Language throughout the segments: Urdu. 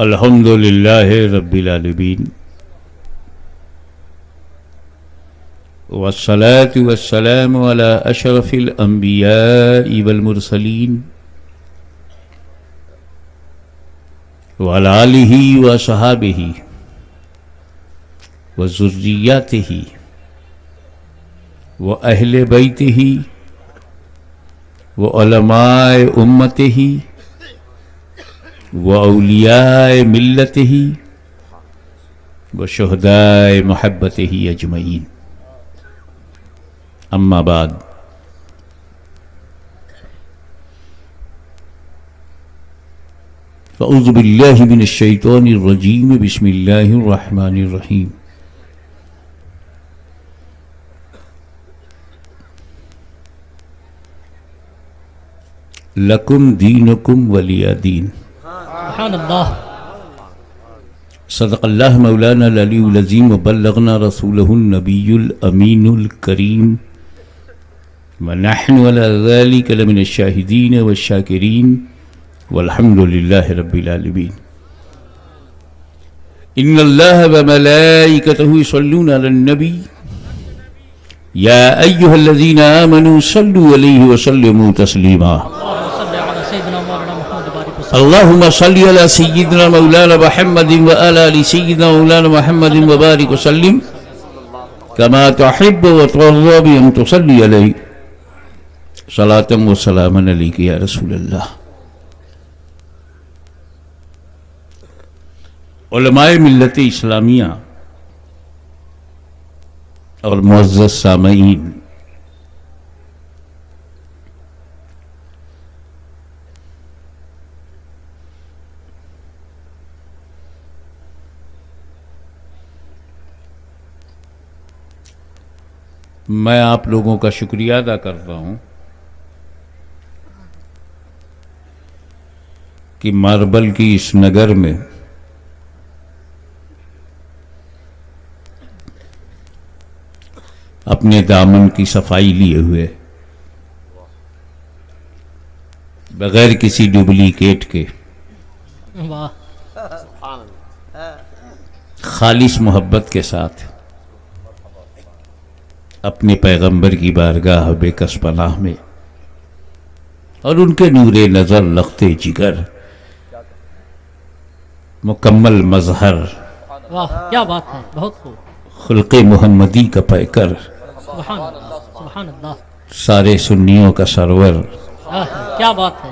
الحمدللہ رب العالمین والصلاة والسلام على اشرف الانبیاء والمرسلین وعلى آلہ وصحابہ وذریاتہ واہل بیتہ وعلماء امتہ واولیاء ملتہ وشہداء محبتہ اجمعین، اما بعد۔ فاعوذ باللہ من الشیطان الرجیم، بسم اللہ الرحمن الرحیم۔ لکم دینکم ولی دین۔ سبحان اللہ۔ صدق اللہ مولانا العلی العظیم وبلغنا رسولہ النبی الامین الکریم ونحن علی ذلک لمن الشاہدین والشاکرین والحمد للہ رب العالمین۔ ان اللہ وملائکتہ یصلون علی النبی یا ایہا الذین آمنوا صلوا علیہ وسلموا تسلیما۔ اللہم صلی علی سیدنا مولانا محمد وعلی آل سیدنا مولانا محمد وبارک وسلم کما تحب وترضى بأن تصلی علیہ صلاة و سلاما علیک یا رسول اللہ۔ علماء ملت اسلامیہ اور معزز سامعین، میں آپ لوگوں کا شکریہ ادا کرتا ہوں کہ ماربل کی اس نگر میں اپنے دامن کی صفائی لیے ہوئے بغیر کسی ڈپلیکیٹ کے خالص محبت کے ساتھ اپنے پیغمبر کی بارگاہ بے کس پناہ میں اور ان کے نور نظر لختے جگر مکمل مظہر، واہ کیا بات ہے، بہت خوب، خلق محمدی کا پیکر، سبحان اللہ سبحان اللہ، سارے سنیوں کا سرور، کیا بات ہے،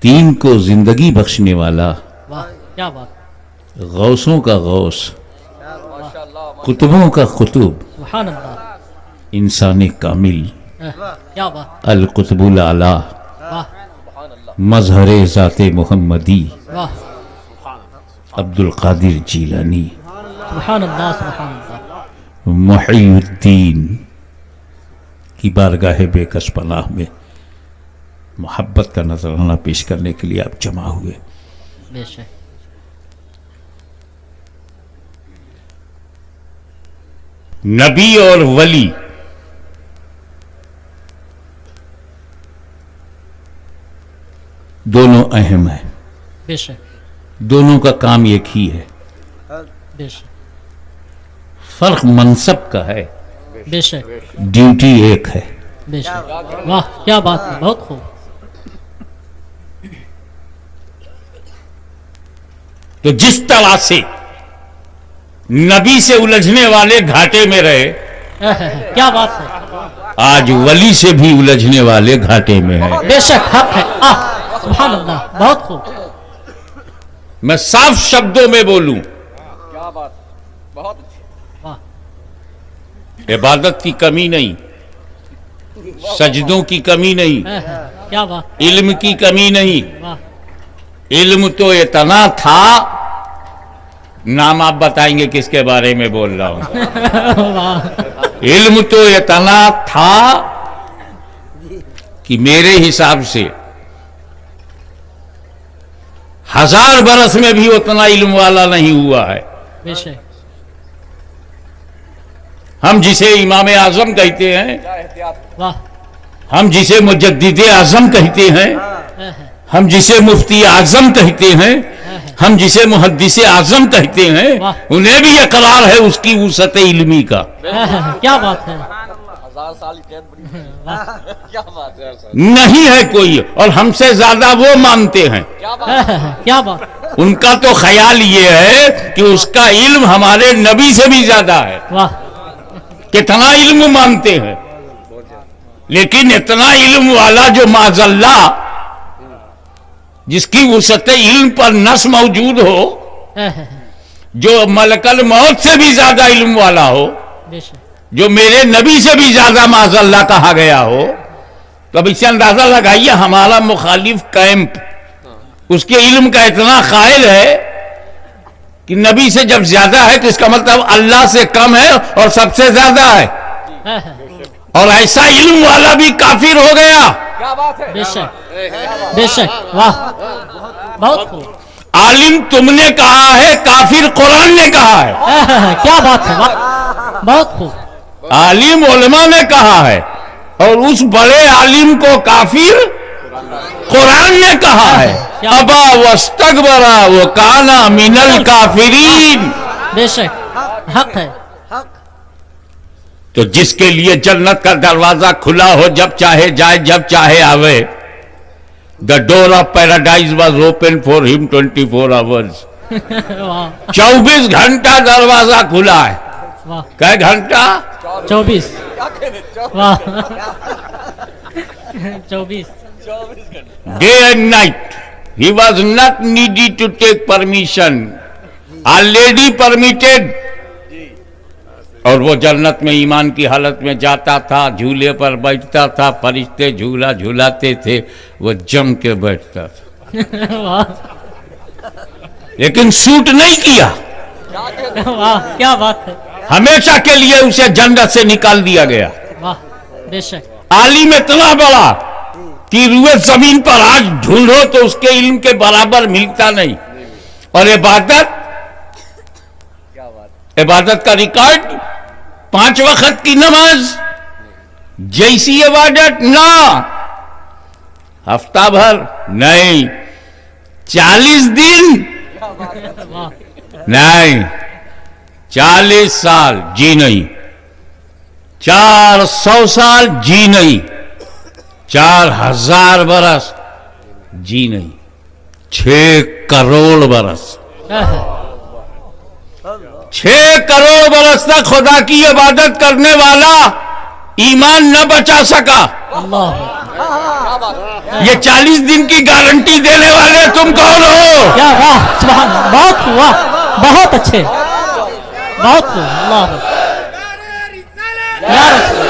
دین کو زندگی بخشنے والا، واہ کیا بات، غوثوں کا غوث، قطبوں کا قطب، سبحان اللہ، انسان کامل، کیا بات، القطب الاعلی، واہ مظہر ذات محمدی، واہ عبد القادر جیلانی، سبحان اللہ سبحان اللہ، محی الدین کی بارگاہ بے کس پناہ میں محبت کا نذرانہ پیش کرنے کے لیے آپ جمع ہوئے۔ بے شک، نبی اور ولی دونوں اہم ہیں، بے شک دونوں کا کام ایک ہی ہے، بے شک فرق منصب کا ہے، بے شک ڈیوٹی ایک ہے۔ بے شک، واہ کیا بات ہے، بہت خوب، تو جس طرح سے نبی سے الجھنے والے گھاٹے میں رہے، کیا بات ہے، آج ولی سے بھی الجھنے والے گھاٹے میں ہیں۔ بے شک حق ہے، سبحان اللہ، بہت خوب، میں صاف شبدوں میں بولوں، واہ عبادت کی کمی نہیں، سجدوں کی کمی نہیں، کیا بات، علم کی کمی نہیں، واہ علم تو اتنا تھا، نام آپ بتائیں گے کس کے بارے میں بول رہا ہوں، واہ علم تو اتنا تھا کہ میرے حساب سے 1000 برس میں بھی اتنا علم والا نہیں ہوا ہے۔ بے شک، ہم جسے امام اعظم کہتے ہیں، واہ ہم جسے مجدد اعظم کہتے ہیں، ہم جسے مفتی اعظم کہتے ہیں، ہم جسے محدث اعظم کہتے ہیں، انہیں بھی اقرار ہے اس کی وسعت علمی کا. کیا بات ہے. نہیں ہے کوئی، اور ہم سے زیادہ وہ مانتے ہیں. کیا بات. ان کا تو خیال یہ ہے کہ اس کا علم ہمارے نبی سے بھی زیادہ ہے. واہ. کتنا علم مانتے ہیں، لیکن اتنا علم والا جو معاذ اللہ جس کی وسعت علم پر نص موجود ہو، جو ملک الموت سے بھی زیادہ علم والا ہو، بے شک. جو میرے نبی سے بھی زیادہ معاذ اللہ کہا گیا ہو، تو اب اس سے اندازہ لگائیے ہمارا مخالف کیمپ اس کے علم کا اتنا قائل ہے کہ نبی سے جب زیادہ ہے تو اس کا مطلب اللہ سے کم ہے اور سب سے زیادہ ہے. اور ایسا علم والا بھی کافر ہو گیا. بے شک. بے شک. واہ. بہت خوب. عالم تم نے کہا ہے، کافر قرآن نے کہا ہے. کیا بات ہے. واہ. بہت خوب. عالم علماء نے کہا ہے، اور اس بڑے عالم کو کافر قرآن نے کہا ہے. ابا واستکبرا وکان من الکافرین. بے شک. حق ہے. تو جس کے لیے جنت کا دروازہ کھلا ہو، جب چاہے جائے جب چاہے آوے. The door of paradise was open for him 24 hours. 24 گھنٹہ دروازہ کھلا ہے. کئے گھنٹہ؟ 24. واہ. 24. Day and night. He was not needed to take permission. Already permitted. اور وہ جنت میں ایمان کی حالت میں جاتا تھا، جھولے پر بیٹھتا تھا، فرشتے جھولا جھولاتے تھے، وہ جم کے بیٹھتا تھا. لیکن سوٹ نہیں کیا. واہ. کیا بات ہے. ہمیشہ کے لیے اسے جنت سے نکال دیا گیا. واہ. بے شک. عالم اتنا بڑا کہ روئے زمین پر آج ڈھونڈو تو اس کے علم کے برابر ملتا نہیں. اور عبادت کا ریکارڈ 5 وقت کی نماز جیسی عبادت نہ، ہفتہ بھر نہیں، 40 دن نہیں، 40 سال جی نہیں، 400 سال جی نہیں، 4000 برس جی نہیں، 6 کروڑ برس. 6 کروڑ برس تک خدا کی عبادت کرنے والا ایمان نہ بچا سکا. یہ 40 دن کی گارنٹی دینے والے تم کون ہو؟ کیا. واہ. سبحان اللہ. بہت ہوا. بہت اچھے. بہت خوب. اللہ یا رسول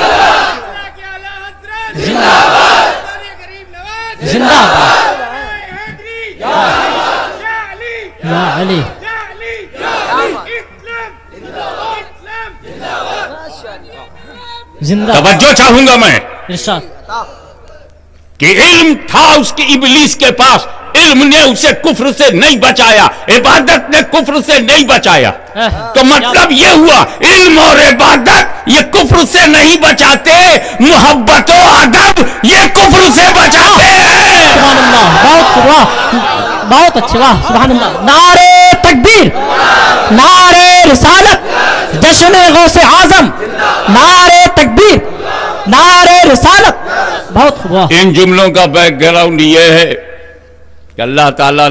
زندہ باد. یا علی. زندہ. توجہ چاہوں گا میں ارشاد. کہ علم تھا اس کی ابلیس کے پاس، علم نے اسے کفر سے نہیں بچایا، عبادت نے کفر سے نہیں بچایا. تو مطلب یہ ہوا علم اور عبادت یہ کفر سے نہیں بچاتے، محبت و ادب یہ کفر سے بچاتے ہیں. سبحان اللہ. بہت واہ. بہت اچھے. واہ. سبحان اللہ. نعرے تکبیر، نعرے رسالت، جشن غوث اعظم، نعرے تکبیر، نعرے رسالت. بہت ہوا. ان جملوں کا بیک گراؤنڈ یہ ہے کہ اللہ تعالیٰ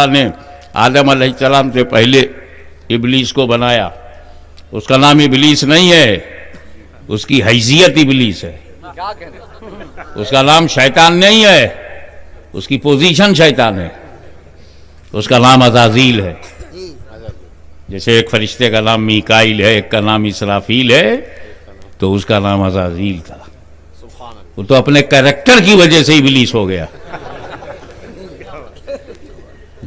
نے آدم علیہ السلام سے پہلے ابلیس کو بنایا. اس کا نام ابلیس نہیں ہے، اس کی حیثیت ابلیس ہے. اس کا نام شیطان نہیں ہے، اس کی پوزیشن شیطان ہے. اس کا نام عزازیل ہے. جیسے ایک فرشتے کا نام میکائیل ہے، ایک کا نام اسرافیل ہے، تو اس کا نام عزازیل تھا. وہ تو اپنے کریکٹر کی وجہ سے ابلیس ہو گیا.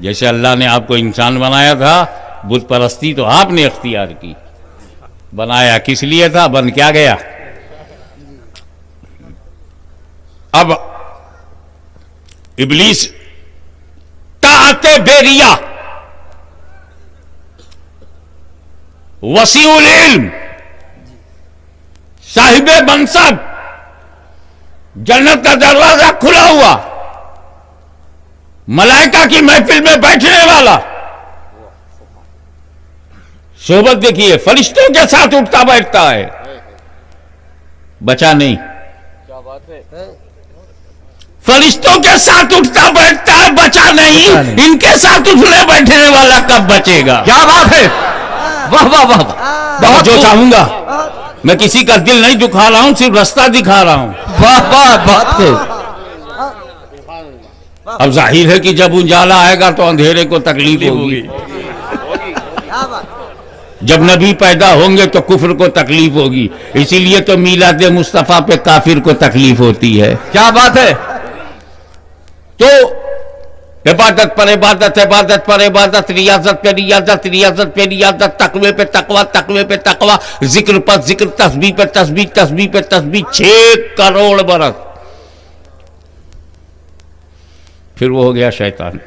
جیسے اللہ نے آپ کو انسان بنایا تھا، بت پرستی تو آپ نے اختیار کی. بنایا کس لیے تھا؟ بن کیا گیا؟ اب ابلیس طاعت بیریا، وسیع العلم، صاحب منصب، جنت کا دروازہ کھلا ہوا، ملائکہ کی محفل میں بیٹھنے والا. صحبت دیکھیے فرشتوں کے ساتھ اٹھتا بیٹھتا ہے, بچا نہیں. فرشتوں کے ساتھ اٹھتا بیٹھتا ہے, بچا نہیں. ان کے ساتھ اٹھنے بیٹھنے والا کب بچے گا؟ کیا بات ہے, واہ واہ واہ. بہت جو چاہوں گا, میں کسی کا دل نہیں دکھا رہا ہوں, صرف رستہ دکھا رہا ہوں. واہ واہ, بات ہے. اب ظاہر ہے کہ جب اجالا آئے گا تو اندھیرے کو تکلیف ہوگی. جب نبی پیدا ہوں گے تو کفر کو تکلیف ہوگی. اسی لیے تو میلاد مصطفیٰ پہ کافر کو تکلیف ہوتی ہے. کیا بات ہے. تو عبادت پر عبادت, عبادت پر عبادت, ریاضت پہ ریاضت, ریاضت پہ ریاضت, تقوی پہ تقوی, تقوی پہ تقوی, ذکر پر ذکر, تسبیح پہ تسبیح, تسبیح پہ تسبیح, 6 کروڑ برس. پھر وہ ہو گیا شیطان.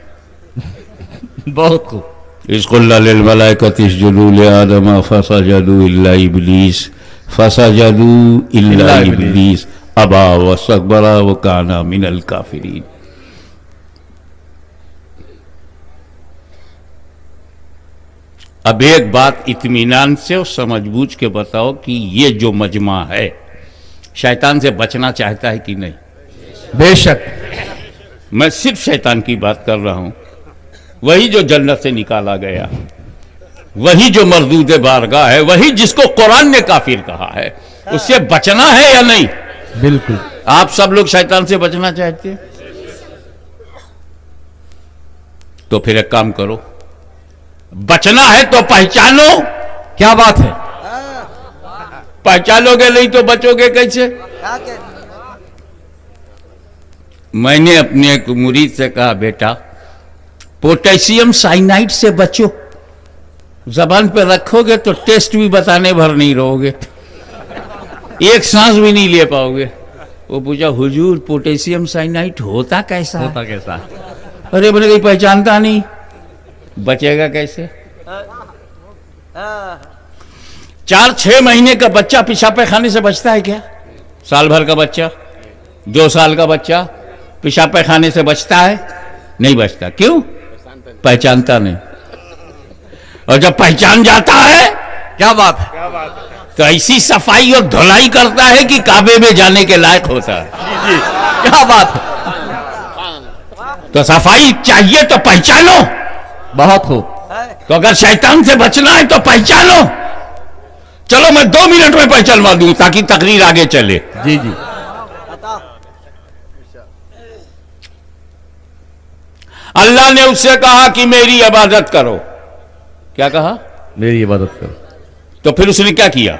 بہت خوب. اذ قلنا للملائکۃ اسجدوا لآدم فسجدوا الا ابلیس فسجدوا الا ابلیس ابا واستکبر وکان من الکافرین. اب ایک بات اطمینان سے اور سمجھ بوجھ کے بتاؤ کہ یہ جو مجمع ہے شیطان سے بچنا چاہتا ہے کہ نہیں؟ بے شک. میں صرف شیطان کی بات کر رہا ہوں. وہی جو جنت سے نکالا گیا, وہی جو مردود بارگاہ ہے, وہی جس کو قرآن نے کافر کہا ہے, اس سے بچنا ہے یا نہیں؟ بالکل. آپ سب لوگ شیطان سے بچنا چاہتے ہیں تو پھر ایک کام کرو, بچنا ہے تو پہچانو. کیا بات ہے. پہچانو گے نہیں تو بچو گے کیسے؟ میں نے اپنے ایک مرید سے کہا, بیٹا پوٹیشیم سائنائڈ سے بچو, زبان پہ رکھو گے تو ٹیسٹ بھی بتانے بھر نہیں رہو گے, ایک سانس بھی نہیں لے پاؤ گے. وہ پوچھا حضور پوٹیشیم سائنائڈ ہوتا کیسا ہے؟ ہوتا کیسا. ارے میں نے کہیں پہچانتا نہیں, بچے گا کیسے؟ 4-6 مہینے کا بچہ پیشاب پیخانے سے بچتا ہے کیا؟ سال بھر کا بچہ, 2 سال کا بچہ پیشاب پیخانے سے بچتا ہے؟ نہیں بچتا. کیوں؟ پہچانتا نہیں. اور جب پہچان جاتا ہے, کیا بات ہے. تو ایسی صفائی اور دھلائی کرتا ہے کہ کعبے میں جانے کے لائق ہوتا ہے. جی, کیا بات ہے. تو صفائی چاہیے تو پہچانو. بہت خوب. تو اگر شیطان سے بچنا ہے تو پہچانو. چلو میں 2 منٹ میں پہچانوا دوں تاکہ تقریر آگے چلے. جی جی. اللہ نے اس سے کہا کہ میری عبادت کرو. کیا کہا؟ میری عبادت کرو. تو پھر اس نے کیا کیا؟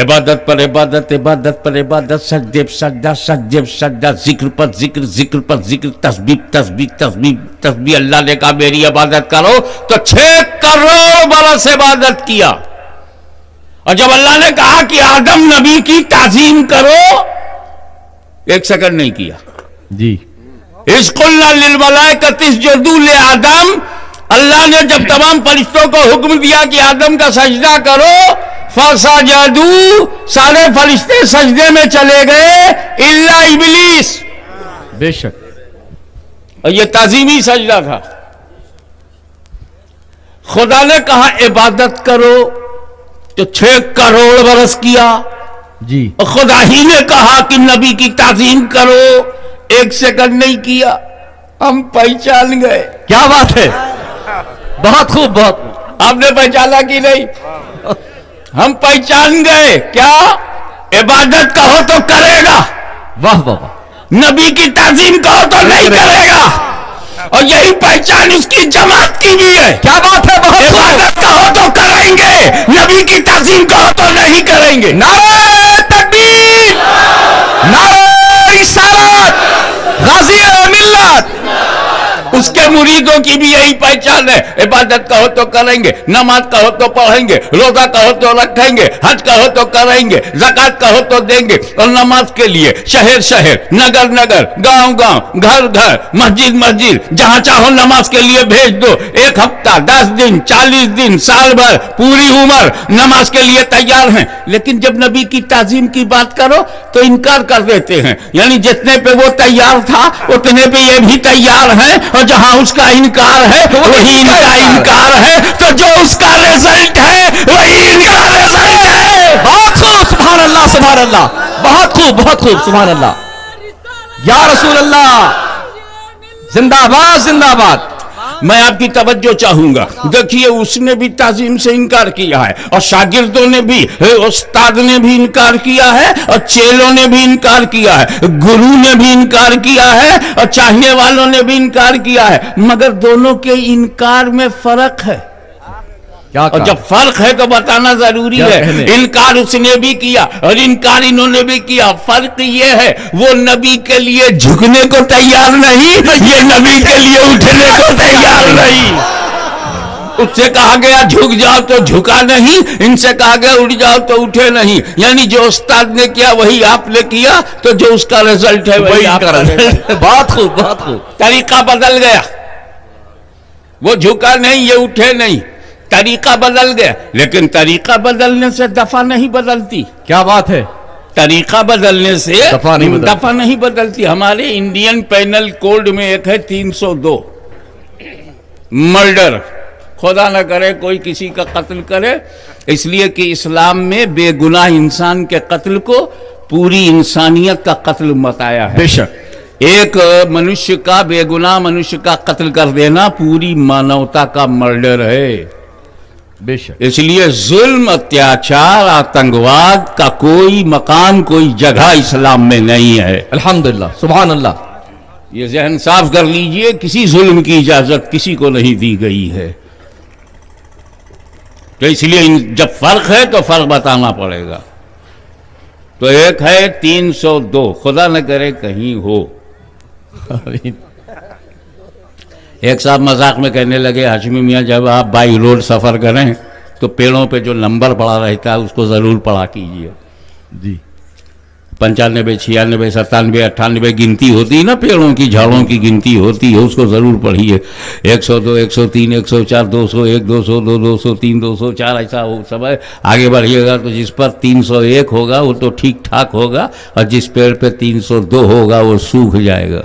عبادت پر عبادت, عبادت پر عبادت, سجدے پر سجدہ, سجدے پر سجدہ, ذکر پر ذکر, ذکر پر ذکر, تسبیح تسبیح تسبیح تسبیح. اللہ نے کہا میری عبادت کرو تو 6 کروڑ برس عبادت کیا. اور جب اللہ نے کہا کہ آدم نبی کی تعظیم کرو, 1 سیکنڈ نہیں کیا. جی. اذ قلنا للملائکۃ اسجدوا لآدم, اللہ نے جب تمام فرشتوں کو حکم دیا کہ آدم کا سجدہ کرو, فسجدوا, سارے فرشتے سجدے میں چلے گئے الا ابلیس. بے شک. اور یہ تعظیمی سجدہ تھا. خدا نے کہا عبادت کرو تو 6 کروڑ برس کیا. جی. اور خدا ہی نے کہا کہ نبی کی تعظیم کرو, 1 سیکنڈ نہیں کیا. ہم پہچان گئے. کیا بات ہے. بہت خوب. بہت. آپ نے پہچانا کہ نہیں؟ ہم پہچان گئے. کیا؟ عبادت کہو تو کرے گا, واہ واہ. نبی کی تعظیم کہو تو نہیں کرے گا. اور یہی پہچان اس کی جماعت کی بھی ہے. کیا بات ہے. بہت. عبادت کہو تو کریں گے, نبی کی تعظیم کہو تو نہیں کریں گے. نعرہ تکبیر, نعرہ رسالت, غازی ملت. اس کے مریدوں کی بھی یہی پہچان ہے. عبادت کہو تو کریں گے, نماز کہو تو پڑھیں گے, روزہ کہو تو رکھیں گے, حج کہو تو کریں گے, زکات کہو تو دیں گے. اور نماز کے لیے شہر شہر, نگر نگر, گاؤں گاؤں, گھر گھر, مسجد مسجد, جہاں چاہو نماز کے لیے بھیج دو. 1 ہفتہ, 10 دن, 40 دن, سال بھر, پوری عمر نماز کے لیے تیار ہیں. لیکن جب نبی کی تعظیم کی بات کرو تو انکار کر دیتے ہیں. یعنی جتنے پہ وہ تیار تھا اتنے پہ یہ بھی تیار ہیں, اور جہاں اس کا انکار ہے وہی ان کا انکار ہے، تو جو اس کا رزلٹ ہے وہی ان کا رزلٹ ہے. بہت خوب، سبحان اللہ سبحان اللہ، بہت خوب بہت خوب، سبحان اللہ. یا رسول اللہ، زندہ باد زندہ باد. میں آپ کی توجہ چاہوں گا. دیکھیے اس نے بھی تعظیم سے انکار کیا ہے، اور شاگردوں نے بھی، استاد نے بھی انکار کیا ہے، اور چیلوں نے بھی انکار کیا ہے، گرو نے بھی انکار کیا ہے، اور چاہنے والوں نے بھی انکار کیا ہے. مگر دونوں کے انکار میں فرق ہے، اور جب فرق ہے تو بتانا ضروری ہے. انکار اس نے بھی کیا اور انکار انہوں نے بھی کیا. فرق یہ ہے وہ نبی کے لیے جھکنے کو تیار نہیں، یہ نبی کے لیے اٹھنے کو تیار نہیں. اس سے کہا گیا جھک جاؤ تو جھکا نہیں، ان سے کہا گیا اٹھ جاؤ تو اٹھے نہیں. یعنی جو استاد نے کیا وہی آپ نے کیا، تو جو اس کا رزلٹ ہے وہی آپ کا رزلٹ. بہت خوب بہت خوب. طریقہ بدل گیا، وہ جھکا نہیں یہ اٹھے نہیں، طریقہ بدل گیا. لیکن طریقہ بدلنے سے دفعہ نہیں بدلتی. کیا بات ہے، طریقہ بدلنے سے دفعہ نہیں بدلتی. ہمارے انڈین پینل کوڈ میں ایک ہے 302 مرڈر. خدا نہ کرے کوئی کسی کا قتل کرے، اس لیے کہ اسلام میں بے گناہ انسان کے قتل کو پوری انسانیت کا قتل بتایا ہے. بے شک. ایک منشیہ کا، بے گناہ منشیہ کا قتل کر دینا پوری مانوتا کا مرڈر ہے. بے شک. اس لیے ظلم، اتیاچار، آتنکواد کا کوئی مقام، کوئی جگہ اسلام میں نہیں ہے. الحمدللہ سبحان اللہ. یہ ذہن صاف کر لیجئے، کسی ظلم کی اجازت کسی کو نہیں دی گئی ہے. تو اس لیے جب فرق ہے تو فرق بتانا پڑے گا. تو ایک ہے 302، خدا نہ کرے کہیں ہو. ایک صاحب مذاق میں کہنے لگے ہاشمی میاں جب آپ بائی روڈ سفر کریں تو پیڑوں پہ جو نمبر پڑا رہتا ہے اس کو ضرور پڑھا کیجئے. جی. 95 96 97 98 گنتی ہوتی ہے نا، پیڑوں کی جھاڑوں کی گنتی ہوتی ہے، اس کو ضرور پڑھیے. 102 103 104 201 202 203 204 ایسا ہو سب ہے. آگے بڑھیے گا تو جس پر 301 ہوگا وہ تو ٹھیک ٹھاک ہوگا، اور جس پیڑ پہ 302 ہوگا وہ سوکھ جائے گا.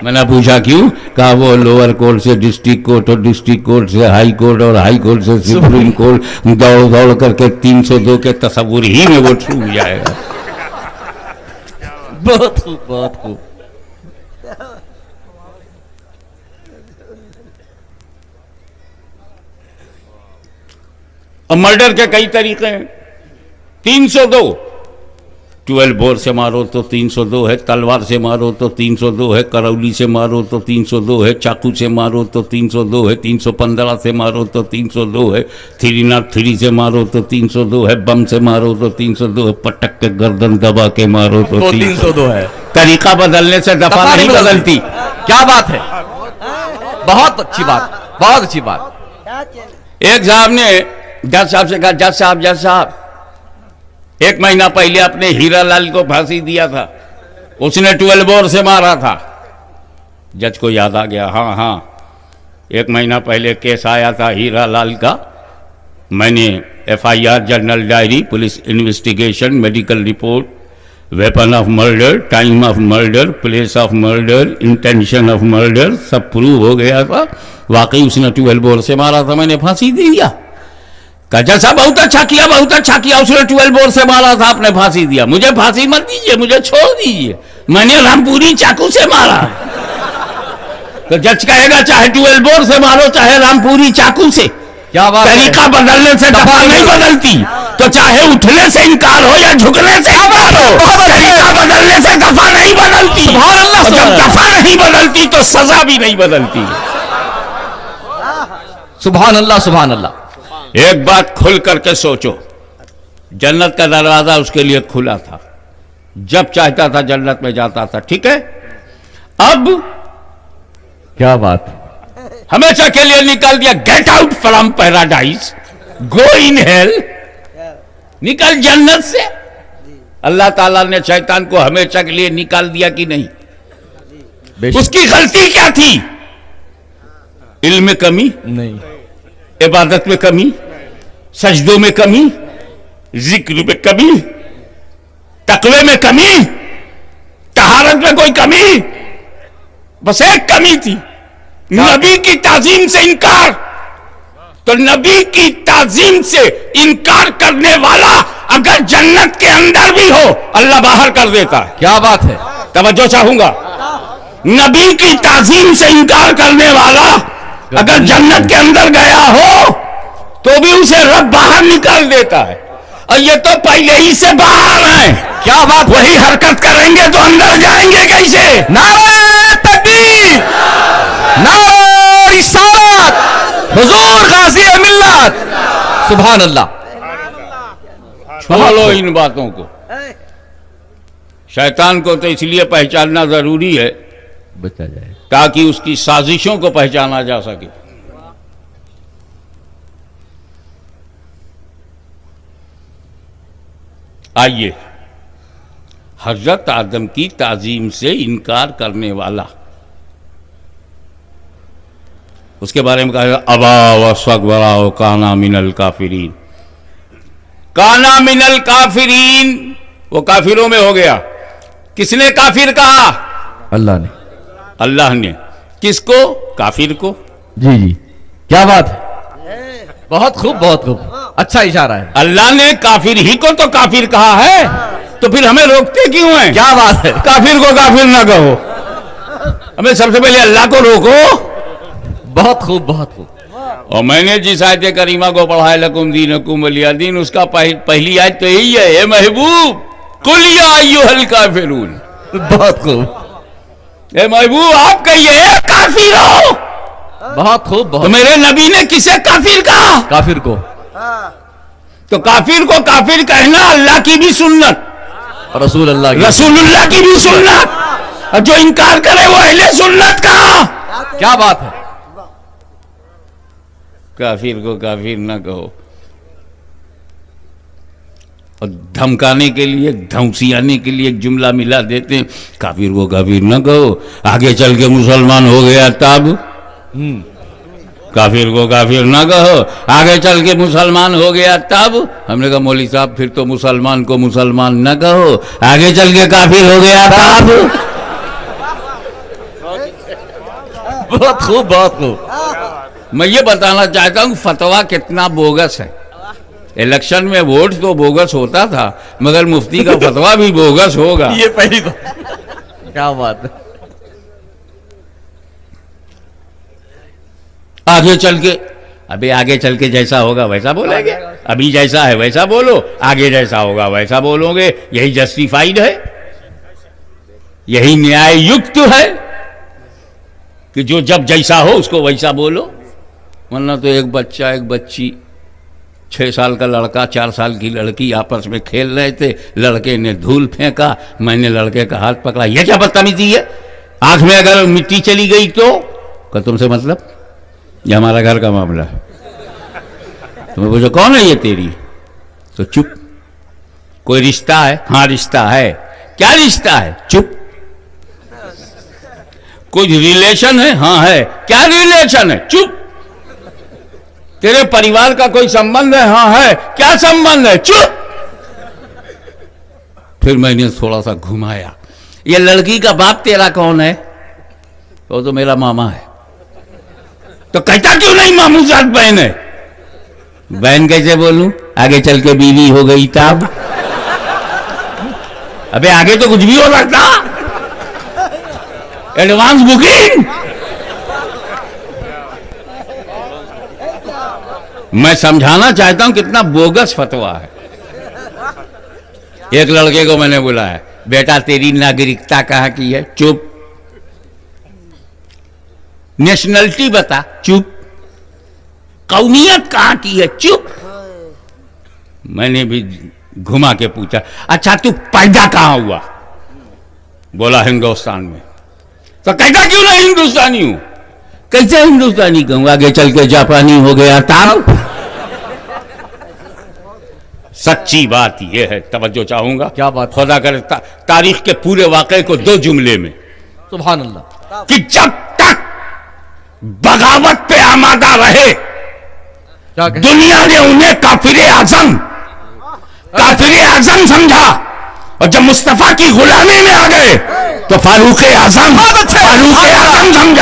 میں نے پوچھا کیوں؟ کہا وہ لوور کورٹ سے ڈسٹرکٹ کورٹ، اور ڈسٹرکٹ کورٹ سے ہائی کورٹ، اور ہائی کورٹ سے سپریم کورٹ دوڑ کر کے 302 کے تصور ہی میں وہ چھوٹ جائے گا. بہت خوب بہت خوب. اب مرڈر کے کئی طریقے ہیں. 302 12 بور سے مارو تو 302 ہے، تلوار سے مارو تو 302 ہے، کرولی سے مارو تو 302 ہے، چاقو سے مارو تو 302 ہے، 315 سے مارو تو 302 ہے، 303 سے مارو تو 302 ہے، بم سے مارو تو 302 ہے، پٹک کے گردن دبا کے مارو تو 302 ہے. طریقہ بدلنے سے دفعہ نہیں بدلتی. کیا بات ہے، بہت اچھی بات، بہت اچھی بات. ایک صاحب نے جج صاحب سے کہا جج صاحب 1 مہینہ پہلے اپنے ہیرا لال کو پھانسی دیا تھا، اس نے 12 بور سے مارا تھا. جج کو یاد آ گیا، ہاں 1 مہینہ پہلے کیس آیا تھا ہیرا لال کا. میں نے FIR، general diary, police investigation, medical report, weapon of murder, time of murder, place of murder, intention of murder سب پروو ہو گیا تھا. واقعی اس نے 12 بور سے مارا تھا، میں نے پھانسی دے دیا. کہا جج صاحب بہت اچھا کیا، اس نے 12 بور سے مارا تھا، آپ نے پھانسی دیا. مجھے پھانسی مت دیجیے، مجھے چھوڑ دیجیے، میں نے رامپوری چاقو سے مارا. تو جج کہے گا چاہے 12 بور سے مارو چاہے رامپوری چاقو سے، کیا بات ہے. طریقہ بدلنے سے دفعہ نہیں بدلتی. تو چاہے اٹھنے سے انکار ہو یا جھکنے سے انکار ہو، طریقہ بدلنے سے دفعہ نہیں بدلتی. سبحان اللہ. اور جب دفعہ نہیں بدلتی تو سزا بھی نہیں بدلتی. سبحان اللہ سبحان اللہ. ایک بات کھل کر کے سوچو، جنت کا دروازہ اس کے لیے کھلا تھا، جب چاہتا تھا جنت میں جاتا تھا. ٹھیک ہے، اب کیا بات، ہمیشہ کے لیے نکال دیا. Get out from paradise, go in hell, نکل جنت سے. اللہ تعالیٰ نے شیطان کو ہمیشہ کے لیے نکال دیا کہ نہیں؟ اس کی غلطی کیا تھی؟ علم میں کمی نہیں، عبادت میں کمی، سجدوں میں کمی، ذکر میں کمی، تقوی میں کمی، طہارت میں کوئی کمی. بس ایک کمی تھی، نبی کی تعظیم سے انکار. تو نبی کی تعظیم سے انکار کرنے والا اگر جنت کے اندر بھی ہو اللہ باہر کر دیتا ہے. کیا بات ہے. توجہ چاہوں گا. نبی کی تعظیم سے انکار کرنے والا اگر جنت کے اندر گیا ہو تو بھی اسے رب باہر نکال دیتا ہے. اور یہ تو پہلے ہی سے باہر ہیں. کیا بات. وہی حرکت کریں گے تو اندر جائیں گے کیسے؟ نعرہ تکبیر، نعرہ رسالت، حضور غازی ملت. سبحان اللہ. چھوڑو ان باتوں کو. شیطان کو تو اس لیے پہچاننا ضروری ہے بچا جائے تاکہ اس کی سازشوں کو پہچانا جا سکے. آئیے، حضرت آدم کی تعظیم سے انکار کرنے والا، اس کے بارے میں کہا ابا واستکبر وکان من الکافرین. کانا من الکافرین، وہ کافروں میں ہو گیا. کس نے کافر کہا؟ اللہ نے. اللہ نے. کس کو؟ کافر کو. جی جی کیا بات ہے. بہت خوب بہت خوب. اچھا اشارہ ہے. اللہ نے کافر ہی کو تو کافر کہا ہے، تو پھر ہمیں روکتے کیوں ہیں؟ کیا بات ہے. کافر کو کافر نہ کہو. ہمیں سب سے پہلے اللہ کو روکو. بہت خوب بہت خوب. اور میں نے جس آیت کریمہ کو پڑھا ہے لکم دینکم ولی دین، اس کا پہلی آیت تو یہی ہے، اے محبوب قل یا ایھا الکافرون. بہت خوب. اے محبوب آپ کہیے اے کافر ہو. بہت خوب تو بہت. میرے نبی نے کسے کافر کہا؟ کافر کو. تو کافر کو کافر کہنا اللہ کی بھی سنت، رسول اللہ کی. رسول اللہ کی بھی سنت. اور جو انکار کرے وہ اہل سنت کہا. کیا بات ہے. کافر کو کافر نہ کہو. اور دھمکانے کے لیے، دھمسیانے کے لیے ایک جملہ ملا دیتے ہیں، کافر کو کافر نہ کہو، آگے چل کے مسلمان ہو گیا تب. کافر کو کافر نہ کہو، آگے چل کے مسلمان ہو گیا تب. ہم نے کہا مولوی صاحب پھر تو مسلمان کو مسلمان نہ کہو، آگے چل کے کافر ہو گیا تب. بہت خوب بہت خوب. میں یہ بتانا چاہتا ہوں فتویٰ کتنا بوگس ہے. الیکشن میں ووٹ تو بوگس ہوتا تھا، مگر مفتی کا فتویٰ بھی بوگس ہوگا. یہ پہلی تو کیا بات ہے. آگے چل کے، ابھی آگے چل کے جیسا ہوگا ویسا بولیں گے. ابھی جیسا ہے ویسا بولو، آگے جیسا ہوگا ویسا بولو گے. یہی جسٹیفائیڈ ہے، یہی نیائے یکت ہے کہ جو جب جیسا ہو اس کو ویسا بولو. ورنہ تو ایک بچہ ایک بچی، 6 سال کا لڑکا 4 سال کی لڑکی آپس میں کھیل رہے تھے. لڑکے نے دھول پھینکا، میں نے لڑکے کا ہاتھ پکڑا. یہ کیا بدتمیزی ہے؟ آنکھ میں اگر مٹی چلی گئی تو کہ تم سے مطلب، یہ ہمارا گھر کا معاملہ ہے. تمہیں پوچھو کون ہے یہ تیری، تو چپ. کوئی رشتہ ہے؟ ہاں رشتہ ہے. کیا رشتہ ہے؟ چپ. کوئی ریلیشن ہے؟ ہاں ہے. کیا ریلیشن ہے؟ چپ. تیرے پریوار کا کوئی سمبند ہے؟ ہاں ہے. کیا سمبند ہے؟ چپ. پھر میں نے تھوڑا سا گھمایا. یہ لڑکی کا باپ تیرا کون ہے؟ وہ تو میرا ماما ہے. تو کہتا کیوں نہیں ماموں زاد بہن ہے؟ بہن کیسے بولوں؟ آگے چل کے بیوی ہو گئی تب. ابے آگے تو کچھ بھی ہو سکتا. Advance booking. میں سمجھانا چاہتا ہوں کتنا بوگس فتویٰ ہے. ایک لڑکے کو میں نے بلایا، بیٹا تیری ناگرکتا کہاں کی ہے؟ چپ. نیشنلٹی بتا؟ چپ. قومیت کہاں کی ہے؟ چپ. میں نے بھی گھما کے پوچھا اچھا تو پیدا کہاں ہوا؟ بولا ہندوستان میں. تو کہتا کیوں نہیں ہندوستانی ہوں؟ کیسے ہندوستانی کہوں؟ آگے چل کے جاپانی ہو گیا تب. سچی بات یہ ہے، توجہ چاہوں گا. کیا بات. خدا کرے تاریخ کے پورے واقعے کو 2 جملے میں. سبحان اللہ. کہ جب تک بغاوت پہ آمادہ رہے دنیا نے انہیں کافر اعظم سمجھا. اور جب مصطفیٰ کی غلامی میں آ گئے تو فاروق اعظم بہت اچھے، فاروق اعظم